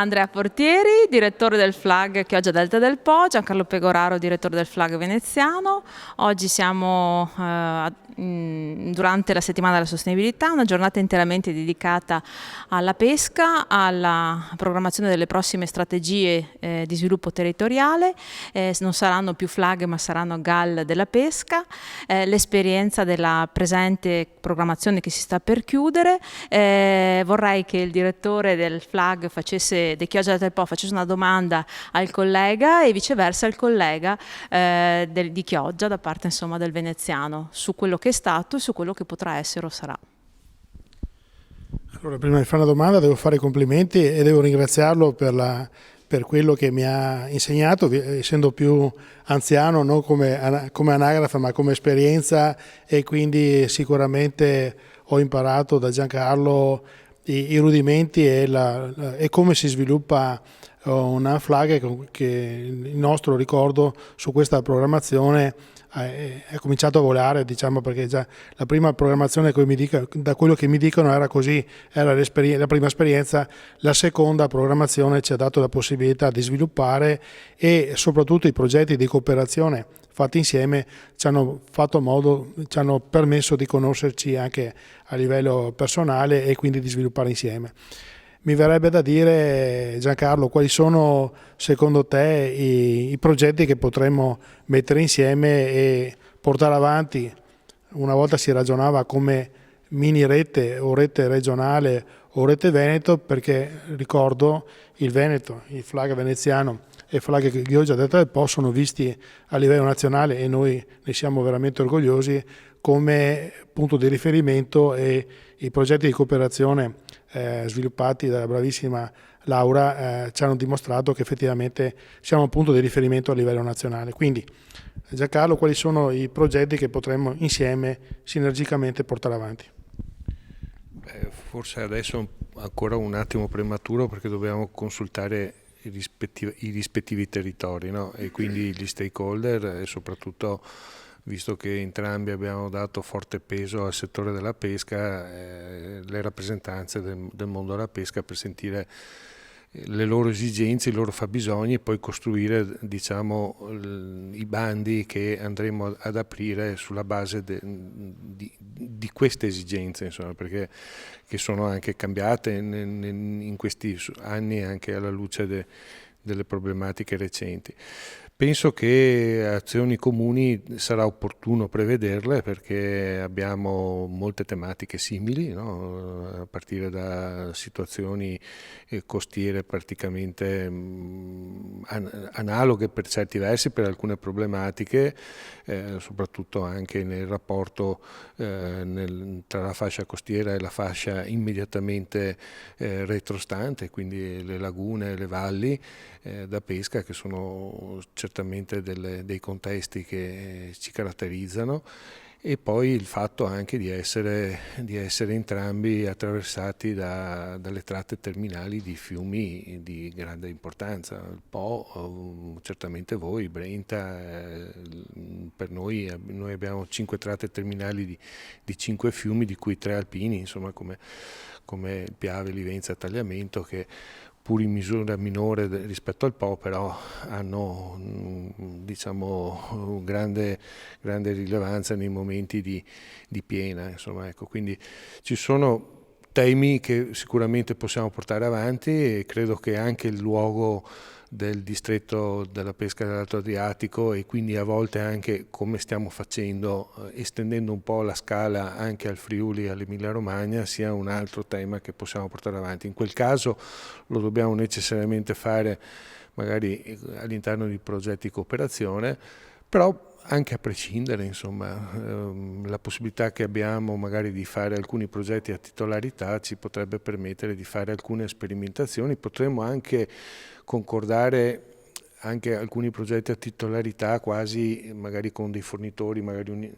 Andrea Portieri, direttore del FLAG Chioggia Delta del Po, Giancarlo Pegoraro, direttore del FLAG veneziano. Oggi siamo durante la settimana della sostenibilità, una giornata interamente dedicata alla pesca, alla programmazione delle prossime strategie di sviluppo territoriale. Non saranno più FLAG ma saranno GAL della pesca, l'esperienza della presente programmazione che si sta per chiudere. Vorrei che il direttore del FLAG di Chioggia del Po facesse una domanda al collega e viceversa il collega di Chioggia da parte insomma del veneziano su quello che è stato e su quello che potrà essere o sarà. Allora, prima di fare una domanda devo fare i complimenti e devo ringraziarlo per quello che mi ha insegnato, essendo più anziano, non come anagrafe ma come esperienza, e quindi sicuramente ho imparato da Giancarlo i rudimenti e come si sviluppa una FLAG, che il nostro ricordo su questa programmazione è cominciato a volare, diciamo, perché già la prima programmazione, da quello che mi dicono, era così, era la prima esperienza. La seconda programmazione ci ha dato la possibilità di sviluppare, e soprattutto i progetti di cooperazione fatti insieme ci hanno permesso di conoscerci anche a livello personale e quindi di sviluppare insieme. Mi verrebbe da dire, Giancarlo, quali sono secondo te i progetti che potremmo mettere insieme e portare avanti? Una volta si ragionava come mini rete o rete regionale o rete Veneto, perché ricordo il Veneto, il FLAG veneziano e il FLAG Chioggia Delta del Po sono visti a livello nazionale, e noi ne siamo veramente orgogliosi, come punto di riferimento, e i progetti di cooperazione sviluppati dalla bravissima Laura ci hanno dimostrato che effettivamente siamo un punto di riferimento a livello nazionale. Quindi, Giancarlo, quali sono i progetti che potremmo insieme sinergicamente portare avanti? Forse adesso è ancora un attimo prematuro, perché dobbiamo consultare i rispettivi territori, no? E quindi gli stakeholder, e soprattutto, visto che entrambi abbiamo dato forte peso al settore della pesca, le rappresentanze del mondo della pesca, per sentire le loro esigenze, i loro fabbisogni, e poi costruire, diciamo, i bandi che andremo ad aprire sulla base di queste esigenze, insomma, perché che sono anche cambiate in questi anni, anche alla luce delle problematiche recenti. Penso che azioni comuni sarà opportuno prevederle, perché abbiamo molte tematiche simili, no? A partire da situazioni costiere praticamente analoghe per certi versi per alcune problematiche, soprattutto anche nel rapporto tra la fascia costiera e la fascia immediatamente retrostante, quindi le lagune e le valli da pesca, che sono certamente dei contesti che ci caratterizzano, e poi il fatto anche di essere entrambi attraversati dalle tratte terminali di fiumi di grande importanza. Il Po, certamente voi, Brenta, per noi abbiamo 5 tratte terminali di 5 fiumi, di cui 3 alpini, insomma, come il Piave, Livenza, Tagliamento, che pur in misura minore rispetto al Po, però hanno, diciamo, grande rilevanza nei momenti di piena, insomma, ecco. Quindi ci sono temi che sicuramente possiamo portare avanti, e credo che anche il luogo del distretto della pesca dell'Alto Adriatico, e quindi a volte anche, come stiamo facendo, estendendo un po' la scala anche al Friuli e all'Emilia Romagna, sia un altro tema che possiamo portare avanti. In quel caso lo dobbiamo necessariamente fare magari all'interno di progetti di cooperazione, però anche a prescindere, insomma, la possibilità che abbiamo magari di fare alcuni progetti a titolarità ci potrebbe permettere di fare alcune sperimentazioni. Potremmo anche concordare anche alcuni progetti a titolarità, quasi magari con dei fornitori, magari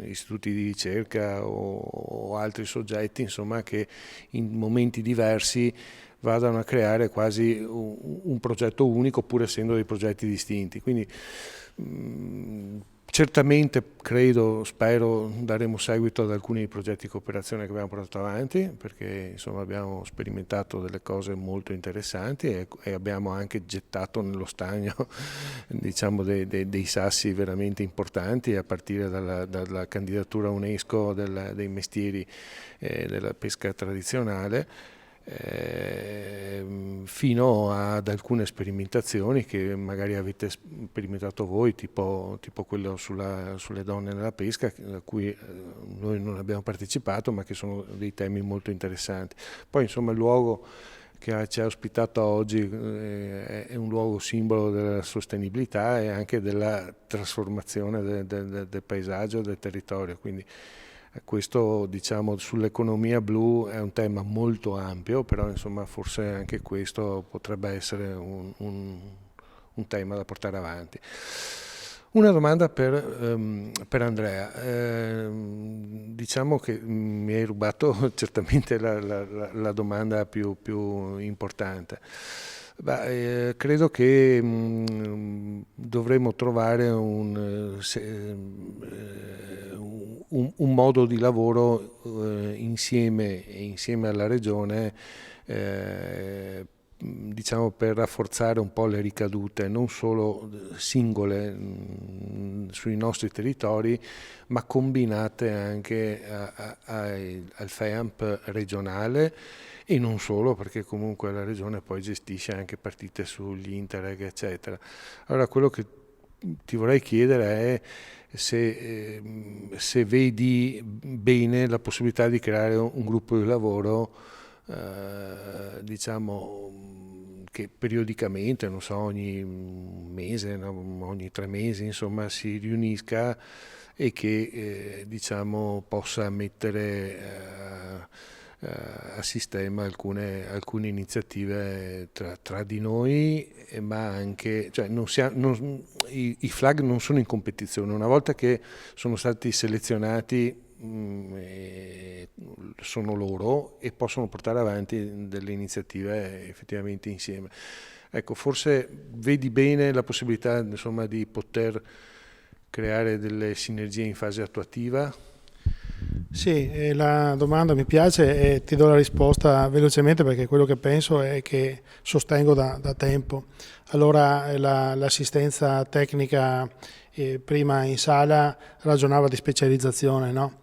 istituti di ricerca o altri soggetti, insomma, che in momenti diversi vadano a creare quasi un progetto unico, pur essendo dei progetti distinti. Quindi Certamente credo, spero, daremo seguito ad alcuni progetti di cooperazione che abbiamo portato avanti, perché insomma abbiamo sperimentato delle cose molto interessanti e abbiamo anche gettato nello stagno diciamo dei sassi veramente importanti, a partire dalla candidatura UNESCO dei mestieri della pesca tradizionale, fino ad alcune sperimentazioni che magari avete sperimentato voi, tipo quello sulle donne nella pesca, a cui noi non abbiamo partecipato, ma che sono dei temi molto interessanti. Poi insomma il luogo che ci ha ospitato oggi è un luogo simbolo della sostenibilità e anche della trasformazione del paesaggio, del territorio, quindi questo, diciamo, sull'economia blu è un tema molto ampio, però insomma forse anche questo potrebbe essere un tema da portare avanti. Una domanda per Andrea. Diciamo che mi hai rubato certamente la domanda più importante. Credo che dovremmo trovare un modo di lavoro insieme alla Regione, diciamo, per rafforzare un po' le ricadute non solo singole sui nostri territori, ma combinate anche al FEAMP regionale, e non solo, perché comunque la Regione poi gestisce anche partite sugli Interreg, eccetera. Allora quello che ti vorrei chiedere è se vedi bene la possibilità di creare un gruppo di lavoro, diciamo, che periodicamente, non so, ogni mese, no, ogni 3 mesi, insomma, si riunisca e che diciamo possa mettere a sistema alcune iniziative tra di noi, ma anche, cioè i flag non sono in competizione. Una volta che sono stati selezionati, sono loro e possono portare avanti delle iniziative effettivamente insieme. Ecco, forse vedi bene la possibilità, insomma, di poter creare delle sinergie in fase attuativa? Sì, la domanda mi piace e ti do la risposta velocemente, perché quello che penso è che sostengo da tempo. Allora l'assistenza tecnica prima in sala ragionava di specializzazione, no?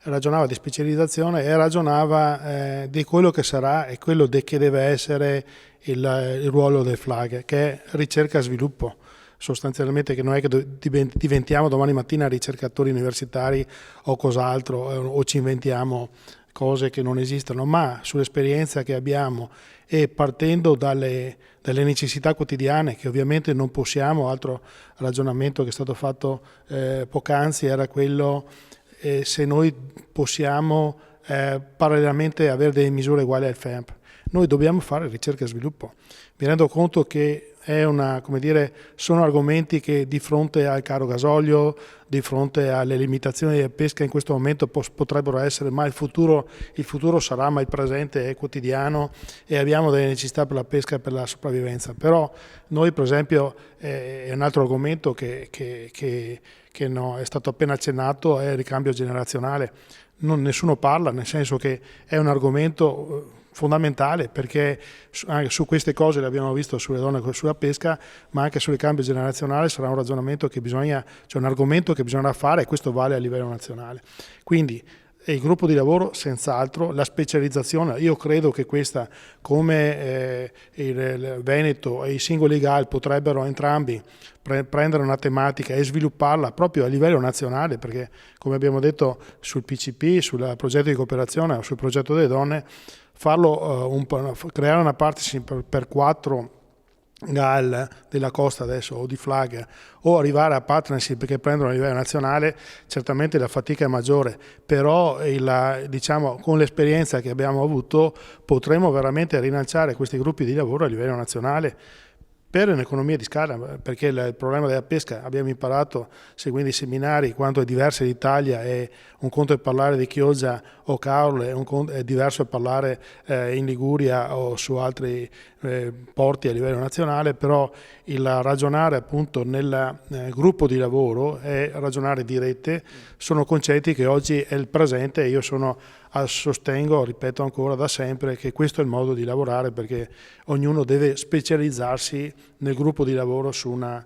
Ragionava di specializzazione e ragionava di quello che sarà e quello che deve essere il ruolo del flag, che è ricerca e sviluppo. Sostanzialmente, che non è che diventiamo domani mattina ricercatori universitari o cos'altro, o ci inventiamo cose che non esistono, ma sull'esperienza che abbiamo e partendo dalle necessità quotidiane, che ovviamente non possiamo. Altro ragionamento che è stato fatto poc'anzi era quello se noi possiamo parallelamente avere delle misure uguali al FEAMP. Noi dobbiamo fare ricerca e sviluppo. Mi rendo conto che sono argomenti che di fronte al caro gasolio, di fronte alle limitazioni di pesca in questo momento potrebbero essere, ma il futuro sarà, ma il presente è quotidiano e abbiamo delle necessità per la pesca e per la sopravvivenza. Però noi, per esempio, è un altro argomento che no, è stato appena accennato, è il ricambio generazionale. Nessuno parla, nel senso che è un argomento fondamentale, perché anche su queste cose le abbiamo visto sulle donne e sulla pesca, ma anche sul cambio generazionale sarà un ragionamento un argomento che bisognerà fare, e questo vale a livello nazionale. Quindi il gruppo di lavoro senz'altro, la specializzazione, io credo che questa, come il Veneto e i singoli GAL potrebbero entrambi prendere una tematica e svilupparla proprio a livello nazionale, perché come abbiamo detto sul PCP, sul progetto di cooperazione o sul progetto delle donne, creare una partnership per 4 GAL della costa adesso, o di flag, o arrivare a partnership che prendono a livello nazionale, certamente la fatica è maggiore, però con l'esperienza che abbiamo avuto potremo veramente rilanciare questi gruppi di lavoro a livello nazionale, per un'economia di scala, perché il problema della pesca, abbiamo imparato seguendo i seminari quanto è diversa l'Italia, e un conto è parlare di Chioggia o Caorle, è diverso parlare in Liguria o su altri porti a livello nazionale, però il ragionare appunto nel gruppo di lavoro e ragionare di rete sono concetti che oggi è il presente, e io sostengo, ripeto ancora da sempre, che questo è il modo di lavorare, perché ognuno deve specializzarsi nel gruppo di lavoro su una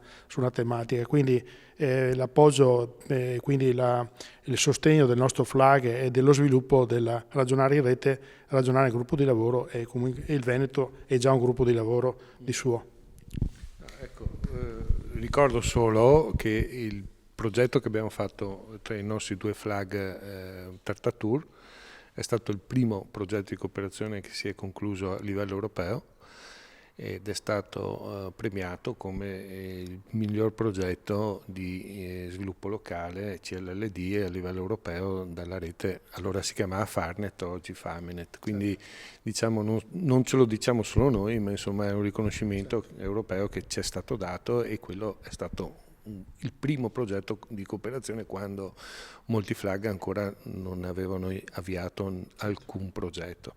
tematica. Quindi l'appoggio, quindi il sostegno del nostro FLAG e dello sviluppo del ragionare in rete, ragionare nel gruppo di lavoro, e comunque il Veneto è già un gruppo di lavoro di suo. Ecco, ricordo solo che il progetto che abbiamo fatto tra i nostri due FLAG Tartatur è stato il primo progetto di cooperazione che si è concluso a livello europeo ed è stato premiato come il miglior progetto di sviluppo locale CLLD a livello europeo dalla rete, allora si chiamava Farnet, oggi Faminet, quindi diciamo non ce lo diciamo solo noi, ma insomma è un riconoscimento europeo che ci è stato dato, e quello è stato il primo progetto di cooperazione quando molti FLAG ancora non avevano avviato alcun progetto.